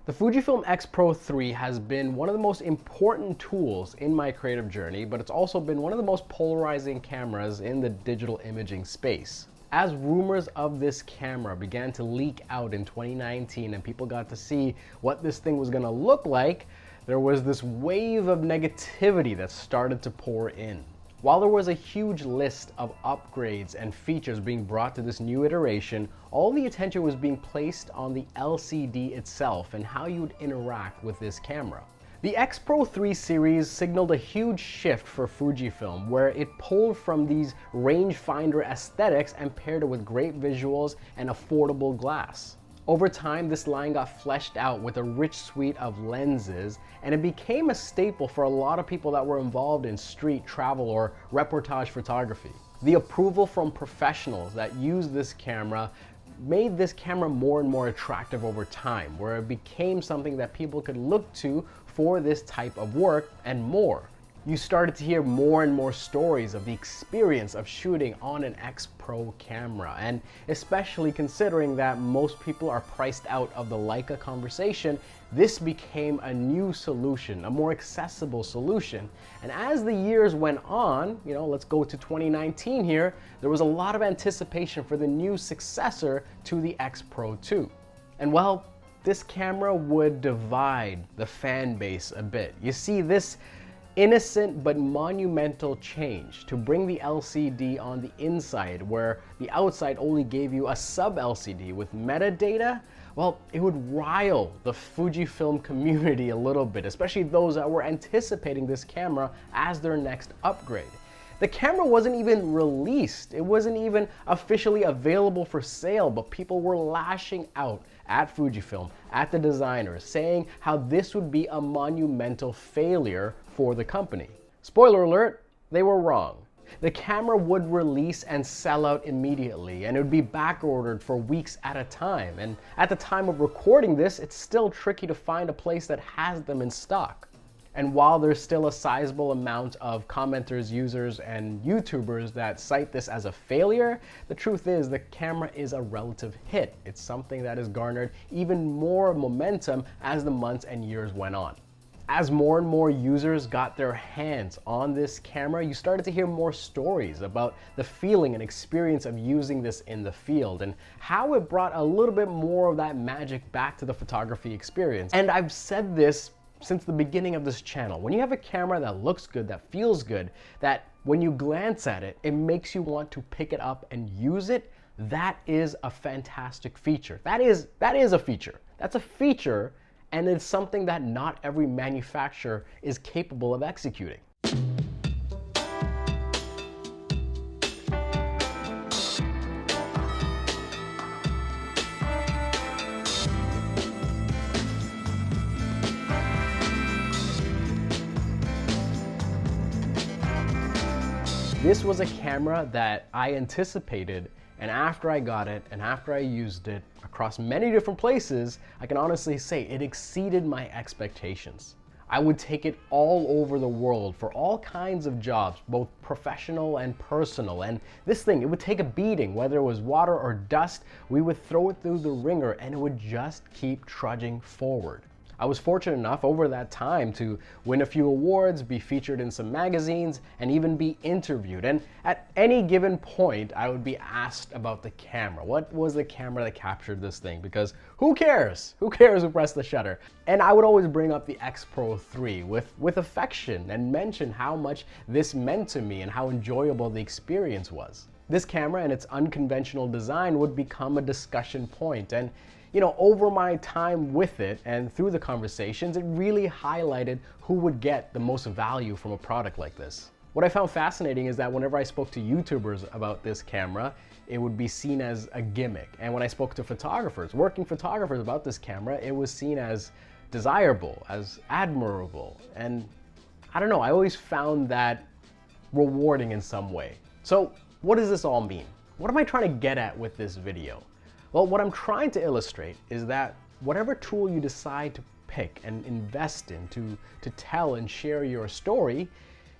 The Fujifilm X-Pro3 has been one of the most important tools in my creative journey, but it's also been one of the most polarizing cameras in the digital imaging space. As rumors of this camera began to leak out in 2019 and people got to see what this thing was going to look like, there was this wave of negativity that started to pour in. While there was a huge list of upgrades and features being brought to this new iteration, all the attention was being placed on the LCD itself and how you would interact with this camera. The X-Pro3 series signaled a huge shift for Fujifilm, where it pulled from these rangefinder aesthetics and paired it with great visuals and affordable glass. Over time, this line got fleshed out with a rich suite of lenses, and it became a staple for a lot of people that were involved in street travel or reportage photography. The approval from professionals that use this camera made this camera more and more attractive over time, where it became something that people could look to for this type of work and more. You started to hear more and more stories of the experience of shooting on an X-Pro camera, and especially considering that most people are priced out of the Leica conversation, this became a new solution, a more accessible solution. And as the years went on, let's go to 2019 here, there was a lot of anticipation for the new successor to the X-Pro2. And well, this camera would divide the fan base a bit. You see, this innocent but monumental change to bring the LCD on the inside, where the outside only gave you a sub-LCD with metadata, well, it would rile the Fujifilm community a little bit, especially those that were anticipating this camera as their next upgrade. The camera wasn't even released. It wasn't even officially available for sale, but people were lashing out at Fujifilm, at the designers, saying how this would be a monumental failure for the company. Spoiler alert, they were wrong. The camera would release and sell out immediately, and it would be back ordered for weeks at a time. And at the time of recording this, it's still tricky to find a place that has them in stock. And while there's still a sizable amount of commenters, users, and YouTubers that cite this as a failure, the truth is the camera is a relative hit. It's something that has garnered even more momentum as the months and years went on. As more and more users got their hands on this camera, you started to hear more stories about the feeling and experience of using this in the field and how it brought a little bit more of that magic back to the photography experience. And I've said this since the beginning of this channel. When you have a camera that looks good, that feels good, that when you glance at it, it makes you want to pick it up and use it, that is a fantastic feature. That is a feature. That's a feature, and it's something that not every manufacturer is capable of executing. This was a camera that I anticipated, and after I got it and after I used it across many different places, I can honestly say it exceeded my expectations. I would take it all over the world for all kinds of jobs, both professional and personal, and this thing, it would take a beating, whether it was water or dust, we would throw it through the ringer and it would just keep trudging forward. I was fortunate enough over that time to win a few awards, be featured in some magazines, and even be interviewed. And at any given point, I would be asked about the camera. What was the camera that captured this thing? Because who cares? Who cares who pressed the shutter? And I would always bring up the X-Pro3 with affection and mention how much this meant to me and how enjoyable the experience was. This camera and its unconventional design would become a discussion point, and over my time with it and through the conversations, it really highlighted who would get the most value from a product like this. What I found fascinating is that whenever I spoke to YouTubers about this camera, it would be seen as a gimmick. And when I spoke to photographers, working photographers about this camera, it was seen as desirable, as admirable. And I don't know, I always found that rewarding in some way. So what does this all mean? What am I trying to get at with this video? Well, what I'm trying to illustrate is that whatever tool you decide to pick and invest in to tell and share your story,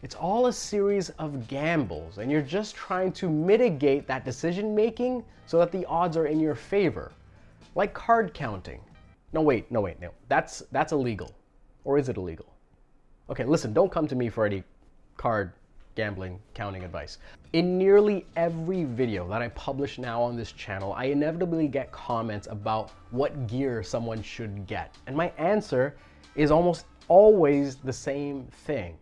it's all a series of gambles, and you're just trying to mitigate that decision making so that the odds are in your favor. Like card counting. No. That's illegal. Or is it illegal? Okay, listen, don't come to me for any card gambling counting advice. In nearly every video that I publish now on this channel, I inevitably get comments about what gear someone should get. And my answer is almost always the same thing.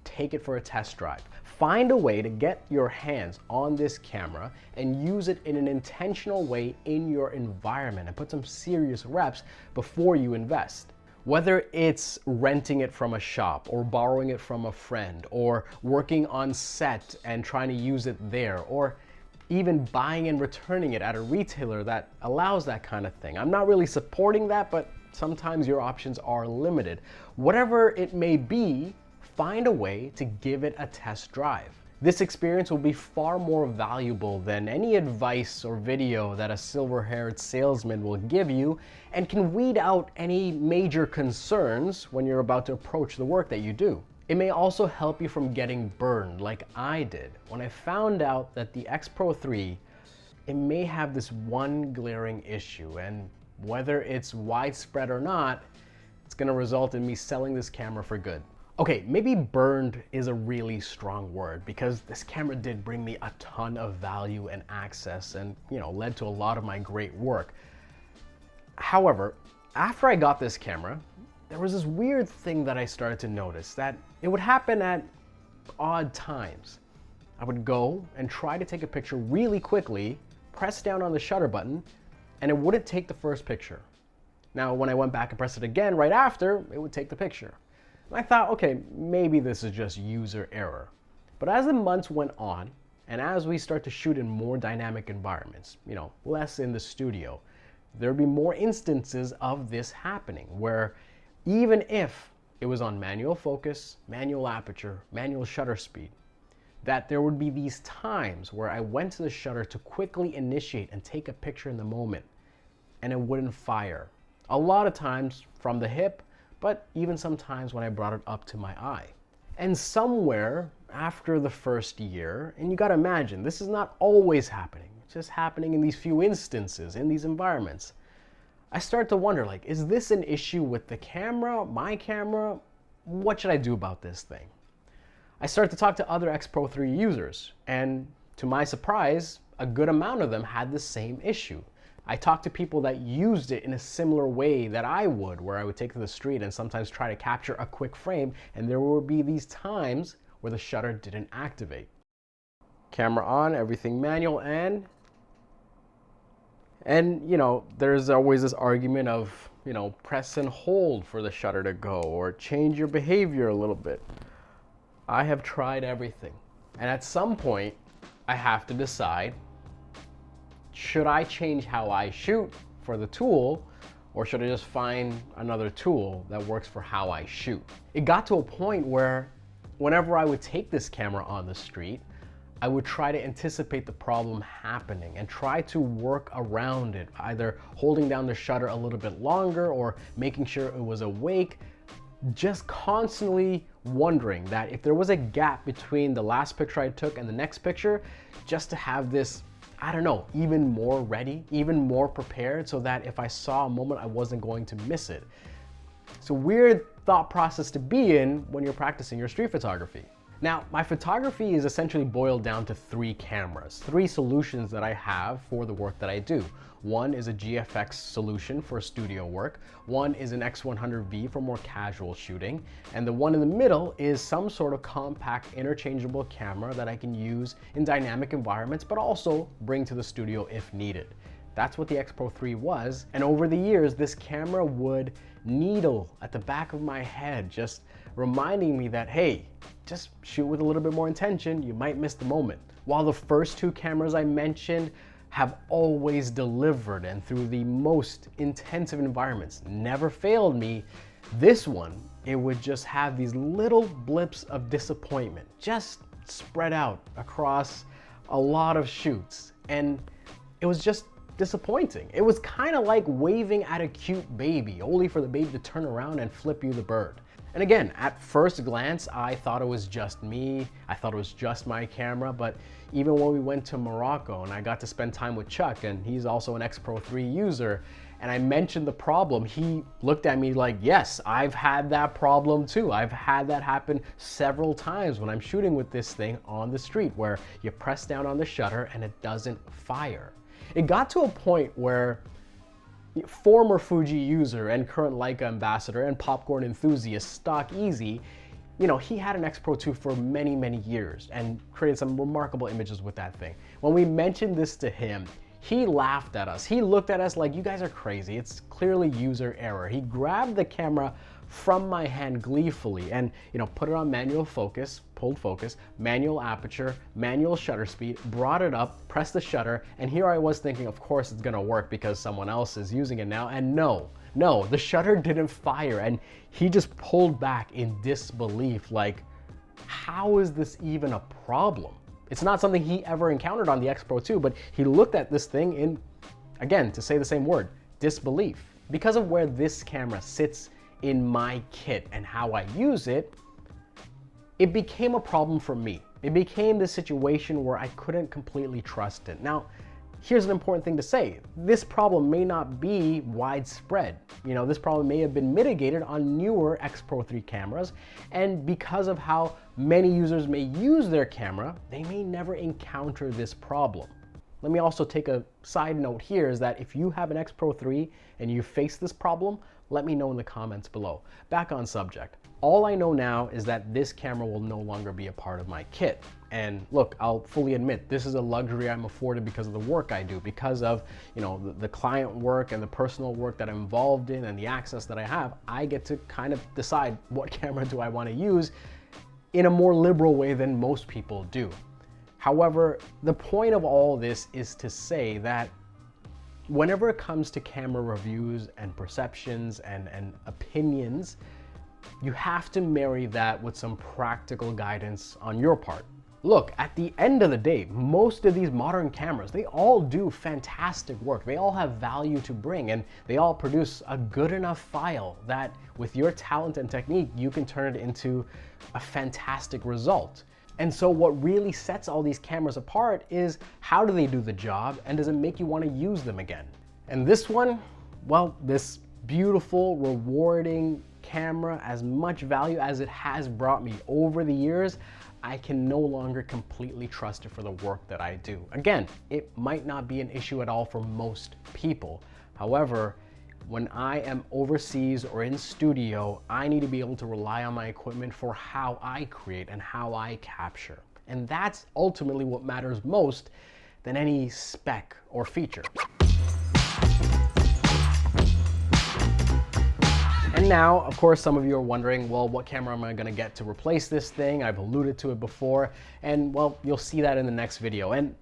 Take it for a test drive. Find a way to get your hands on this camera and use it in an intentional way in your environment and put some serious reps before you invest. Whether it's renting it from a shop or borrowing it from a friend or working on set and trying to use it there, or even buying and returning it at a retailer that allows that kind of thing. I'm not really supporting that, but sometimes your options are limited. Whatever it may be, find a way to give it a test drive. This experience will be far more valuable than any advice or video that a silver-haired salesman will give you, and can weed out any major concerns when you're about to approach the work that you do. It may also help you from getting burned like I did when I found out that the X-Pro3, it may have this one glaring issue, and whether it's widespread or not, it's gonna result in me selling this camera for good. Okay, maybe burned is a really strong word because this camera did bring me a ton of value and access and, led to a lot of my great work. However, after I got this camera, there was this weird thing that I started to notice, that it would happen at odd times. I would go and try to take a picture really quickly, press down on the shutter button, and it wouldn't take the first picture. Now, when I went back and pressed it again right after, it would take the picture. And I thought, okay, maybe this is just user error. But as the months went on, and as we start to shoot in more dynamic environments, less in the studio, there would be more instances of this happening, where even if it was on manual focus, manual aperture, manual shutter speed, that there would be these times where I went to the shutter to quickly initiate and take a picture in the moment, and it wouldn't fire. A lot of times from the hip, but even sometimes when I brought it up to my eye. And somewhere after the first year, and you gotta imagine, this is not always happening, it's just happening in these few instances, in these environments, I start to wonder, is this an issue with the camera, my camera? What should I do about this thing? I started to talk to other X-Pro3 users, and to my surprise, a good amount of them had the same issue. I talked to people that used it in a similar way that I would, where I would take to the street and sometimes try to capture a quick frame, and there would be these times where the shutter didn't activate. Camera on, everything manual, and there's always this argument of, press and hold for the shutter to go, or change your behavior a little bit. I have tried everything, and at some point, I have to decide, should I change how I shoot for the tool, or should I just find another tool that works for how I shoot? It got to a point where whenever I would take this camera on the street, I would try to anticipate the problem happening and try to work around it, either holding down the shutter a little bit longer or making sure it was awake, just constantly wondering that if there was a gap between the last picture I took and the next picture, just to have this, even more ready, even more prepared, so that if I saw a moment, I wasn't going to miss it. It's a weird thought process to be in when you're practicing your street photography. Now, my photography is essentially boiled down to 3 cameras, 3 solutions that I have for the work that I do. One is a GFX solution for studio work, one is an X100V for more casual shooting, and the one in the middle is some sort of compact interchangeable camera that I can use in dynamic environments, but also bring to the studio if needed. That's what the X-Pro3 was, and over the years, this camera would needle at the back of my head, just reminding me that, hey, just shoot with a little bit more intention, you might miss the moment. While the first 2 cameras I mentioned have always delivered, and through the most intensive environments never failed me, this one, it would just have these little blips of disappointment just spread out across a lot of shoots, and it was just disappointing. It was kind of like waving at a cute baby, only for the baby to turn around and flip you the bird. And again, at first glance, I thought it was just me. I thought it was just my camera, but even when we went to Morocco and I got to spend time with Chuck, and he's also an X-Pro3 user, and I mentioned the problem, he looked at me like, yes, I've had that problem too. I've had that happen several times when I'm shooting with this thing on the street, where you press down on the shutter and it doesn't fire. It got to a point where former Fuji user and current Leica ambassador and popcorn enthusiast Stock Easy, he had an X-Pro2 for many, many years and created some remarkable images with that thing. When we mentioned this to him, he laughed at us. He looked at us like, you guys are crazy. It's clearly user error. He grabbed the camera from my hand gleefully and put it on manual focus, pulled focus, manual aperture, manual shutter speed, brought it up, pressed the shutter, and here I was thinking, of course it's gonna work because someone else is using it now, and no, the shutter didn't fire, and he just pulled back in disbelief, like, how is this even a problem? It's not something he ever encountered on the X-Pro2, but he looked at this thing in, again, to say the same word, disbelief. Because of where this camera sits in my kit and how I use it, it became a problem for me. It became this situation where I couldn't completely trust it. Now, here's an important thing to say. This problem may not be widespread. This problem may have been mitigated on newer X-Pro3 cameras, and because of how many users may use their camera, they may never encounter this problem. Let me also take a side note here, is that if you have an X-Pro3 and you face this problem, let me know in the comments below. Back on subject. All I know now is that this camera will no longer be a part of my kit. And look, I'll fully admit, this is a luxury I'm afforded because of the work I do, because of the client work and the personal work that I'm involved in and the access that I have. I get to kind of decide what camera do I want to use in a more liberal way than most people do. However, the point of all this is to say that whenever it comes to camera reviews and perceptions and opinions, you have to marry that with some practical guidance on your part. Look, at the end of the day, most of these modern cameras, they all do fantastic work. They all have value to bring, and they all produce a good enough file that with your talent and technique, you can turn it into a fantastic result. And so what really sets all these cameras apart is, how do they do the job, and does it make you want to use them again? And this one, well, this beautiful, rewarding camera, as much value as it has brought me over the years, I can no longer completely trust it for the work that I do. Again, it might not be an issue at all for most people. However, when I am overseas or in studio, I need to be able to rely on my equipment for how I create and how I capture. And that's ultimately what matters most than any spec or feature. And now, of course, some of you are wondering, well, what camera am I gonna get to replace this thing? I've alluded to it before, and well, you'll see that in the next video. And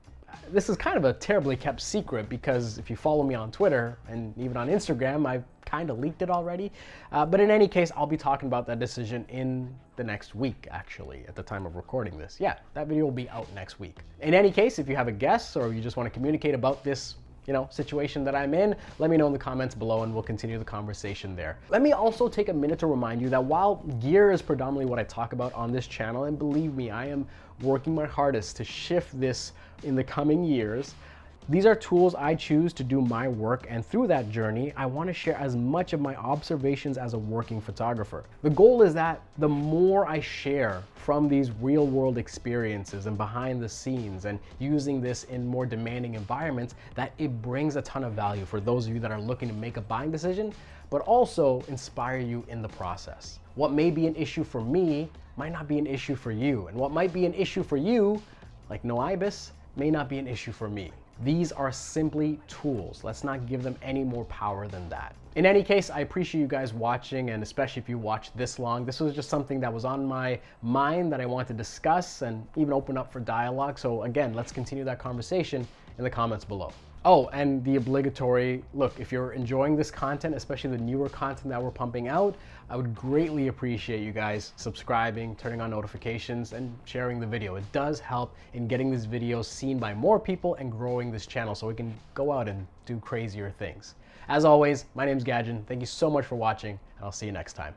this is kind of a terribly kept secret, because if you follow me on Twitter and even on Instagram, I've kind of leaked it already. But in any case, I'll be talking about that decision in the next week, actually, at the time of recording this. Yeah, that video will be out next week. In any case, if you have a guess or you just want to communicate about this situation that I'm in, let me know in the comments below and we'll continue the conversation there. Let me also take a minute to remind you that while gear is predominantly what I talk about on this channel, and believe me, I am working my hardest to shift this in the coming years, these are tools I choose to do my work, and through that journey, I want to share as much of my observations as a working photographer. The goal is that the more I share from these real-world experiences and behind the scenes and using this in more demanding environments, that it brings a ton of value for those of you that are looking to make a buying decision, but also inspire you in the process. What may be an issue for me might not be an issue for you, and what might be an issue for you, like no ibis, may not be an issue for me. These are simply tools. Let's not give them any more power than that. In any case, I appreciate you guys watching, and especially if you watched this long. This was just something that was on my mind that I wanted to discuss and even open up for dialogue. So again, let's continue that conversation in the comments below. Oh, and the obligatory, look, if you're enjoying this content, especially the newer content that we're pumping out, I would greatly appreciate you guys subscribing, turning on notifications, and sharing the video. It does help in getting these videos seen by more people and growing this channel so we can go out and do crazier things. As always, my name's Gadgen. Thank you so much for watching, and I'll see you next time.